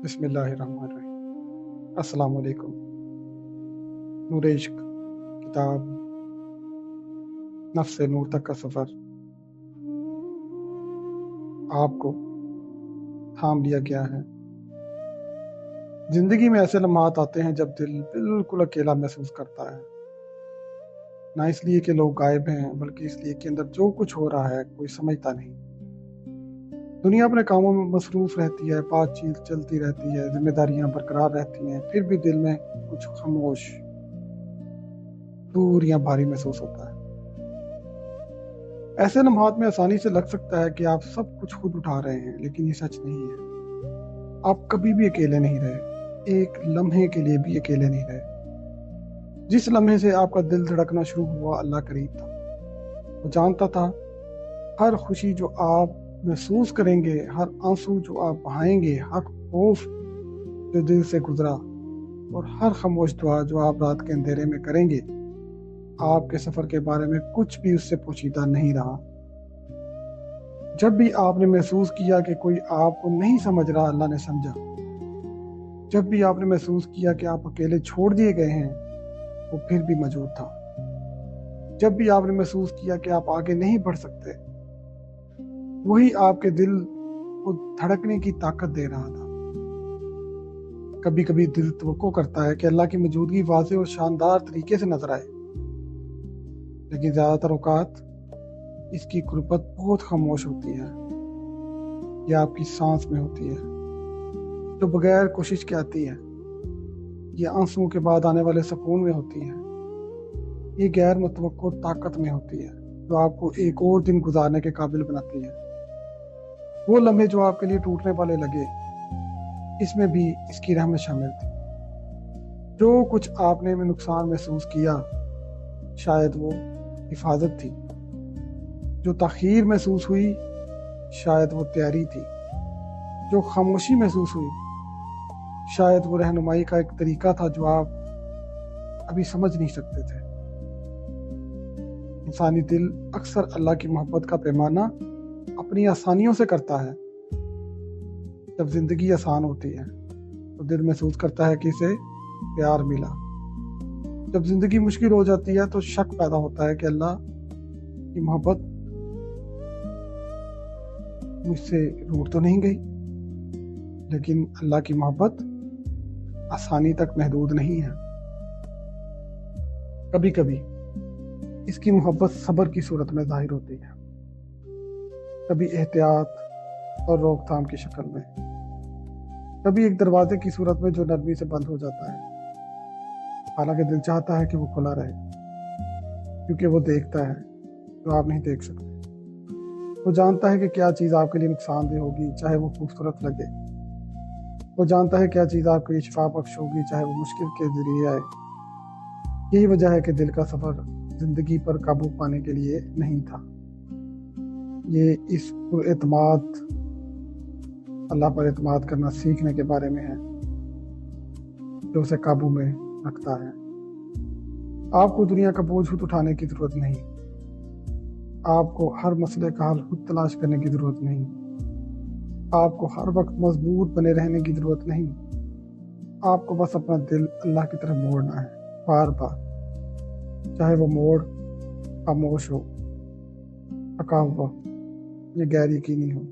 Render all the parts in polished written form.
بسم اللہ الرحمن الرحیم۔ السلام علیکم۔ نور عشق کتاب نفس سے نور تک کا سفر آپ کو تھام لیا گیا ہے۔ زندگی میں ایسے لمحات آتے ہیں جب دل بالکل اکیلا محسوس کرتا ہے، نہ اس لیے کہ لوگ غائب ہیں بلکہ اس لیے کہ اندر جو کچھ ہو رہا ہے کوئی سمجھتا نہیں۔ دنیا اپنے کاموں میں مصروف رہتی ہے، بات چیت چلتی رہتی ہے، ذمہ داریاں برقرار رہتی ہیں، پھر بھی دل میں کچھ خاموش، دور یا بھاری محسوس ہوتا ہے۔ ایسے لمحات میں آسانی سے لگ سکتا ہے کہ آپ سب کچھ خود اٹھا رہے ہیں، لیکن یہ سچ نہیں ہے۔ آپ کبھی بھی اکیلے نہیں رہے، ایک لمحے کے لیے بھی اکیلے نہیں رہے۔ جس لمحے سے آپ کا دل دھڑکنا شروع ہوا، اللہ قریب تھا۔ وہ جانتا تھا ہر خوشی جو آپ محسوس کریں گے، ہر آنسو جو آپ بہائیں گے، ہر خوف جو دل سے گزرا، اور ہر خاموش دعا جو آپ رات کے اندھیرے میں کریں گے، آپ کے سفر کے بارے میں کچھ بھی اس سے پوشیدہ نہیں رہا۔ جب بھی آپ نے محسوس کیا کہ کوئی آپ کو نہیں سمجھ رہا، اللہ نے سمجھا۔ جب بھی آپ نے محسوس کیا کہ آپ اکیلے چھوڑ دیے گئے ہیں، وہ پھر بھی موجود تھا۔ جب بھی آپ نے محسوس کیا کہ آپ آگے نہیں بڑھ سکتے، وہی آپ کے دل کو دھڑکنے کی طاقت دے رہا تھا۔ کبھی کبھی دل توقع کرتا ہے کہ اللہ کی موجودگی واضح اور شاندار طریقے سے نظر آئے، لیکن زیادہ تر اوقات اس کی قربت بہت خاموش ہوتی ہے۔ یہ آپ کی سانس میں ہوتی ہے، جو بغیر کوشش کے آتی ہے۔ یہ آنسوؤں کے بعد آنے والے سکون میں ہوتی ہے۔ یہ غیر متوقع طاقت میں ہوتی ہے، جو آپ کو ایک اور دن گزارنے کے قابل بناتی ہے۔ وہ لمحے جو آپ کے لیے ٹوٹنے والے لگے، اس میں بھی اس کی رحمت شامل تھی۔ جو کچھ آپ نے میں نقصان محسوس کیا، شاید وہ حفاظت تھی۔ جو تاخیر محسوس ہوئی، شاید وہ تیاری تھی۔ جو خاموشی محسوس ہوئی، شاید وہ رہنمائی کا ایک طریقہ تھا جو آپ ابھی سمجھ نہیں سکتے تھے۔ انسانی دل اکثر اللہ کی محبت کا پیمانہ اپنی آسانیوں سے کرتا ہے۔ جب زندگی آسان ہوتی ہے تو دل محسوس کرتا ہے کہ اسے پیار ملا۔ جب زندگی مشکل ہو جاتی ہے تو شک پیدا ہوتا ہے کہ اللہ کی محبت مجھ سے روٹ تو نہیں گئی۔ لیکن اللہ کی محبت آسانی تک محدود نہیں ہے۔ کبھی کبھی اس کی محبت صبر کی صورت میں ظاہر ہوتی ہے، کبھی احتیاط اور روک تھام کی شکل میں، کبھی ایک دروازے کی صورت میں جو نرمی سے بند ہو جاتا ہے، حالانکہ دل چاہتا ہے کہ وہ کھلا رہے، کیونکہ وہ دیکھتا ہے جو آپ نہیں دیکھ سکتے۔ وہ جانتا ہے کہ کیا چیز آپ کے لیے نقصان دہ ہوگی چاہے وہ خوبصورت لگے۔ وہ جانتا ہے کیا چیز آپ کے لیے شفا بخش ہوگی چاہے وہ مشکل کے ذریعے آئے۔ یہی وجہ ہے کہ دل کا سفر زندگی پر قابو پانے کے لیے نہیں تھا، یہ اس پر اعتماد، اللہ پر اعتماد کرنا سیکھنے کے بارے میں ہے، جو اسے قابو میں رکھتا ہے۔ آپ کو دنیا کا بوجھ خود اٹھانے کی ضرورت نہیں، آپ کو ہر مسئلے کا حل خود تلاش کرنے کی ضرورت نہیں، آپ کو ہر وقت مضبوط بنے رہنے کی ضرورت نہیں۔ آپ کو بس اپنا دل اللہ کی طرف موڑنا ہے، بار بار، چاہے وہ موڑ خاموش ہو، تھکا ہوا یا غیر یقینی ہو،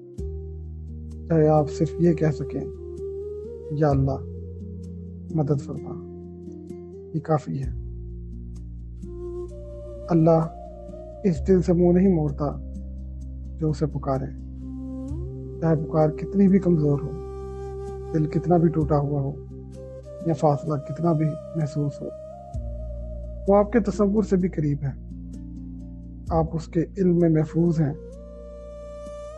چاہے آپ صرف یہ کہہ سکیں یا اللہ مدد فرما، یہ کافی ہے۔ اللہ اس دل سے منہ نہیں موڑتا جو اسے پکارے، چاہے پکار کتنی بھی کمزور ہو، دل کتنا بھی ٹوٹا ہوا ہو، یا فاصلہ کتنا بھی محسوس ہو۔ وہ آپ کے تصور سے بھی قریب ہے۔ آپ اس کے علم میں محفوظ ہیں،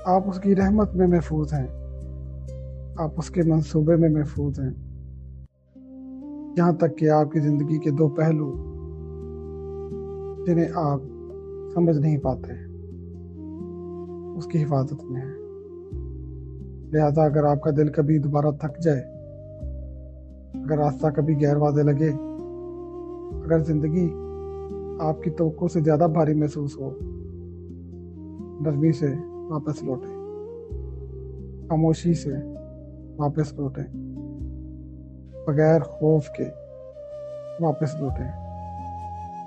آپ اس کی رحمت میں محفوظ ہیں، آپ اس کے منصوبے میں محفوظ ہیں۔ یہاں تک کہ آپ کی زندگی کے دو پہلو جنہیں آپ سمجھ نہیں پاتے، اس کی حفاظت میں ہے۔ لہذا اگر آپ کا دل کبھی دوبارہ تھک جائے، اگر راستہ کبھی غیر واضح لگے، اگر زندگی آپ کی توقع سے زیادہ بھاری محسوس ہو، نرمی سے واپس لوٹیں، خاموشی سے واپس لوٹیں۔ بغیر خوف کے واپس لوٹیں،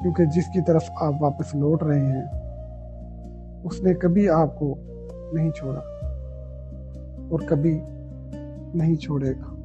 کیونکہ جس کی طرف آپ واپس لوٹ رہے ہیں اس نے کبھی آپ کو نہیں چھوڑا اور کبھی نہیں چھوڑے گا۔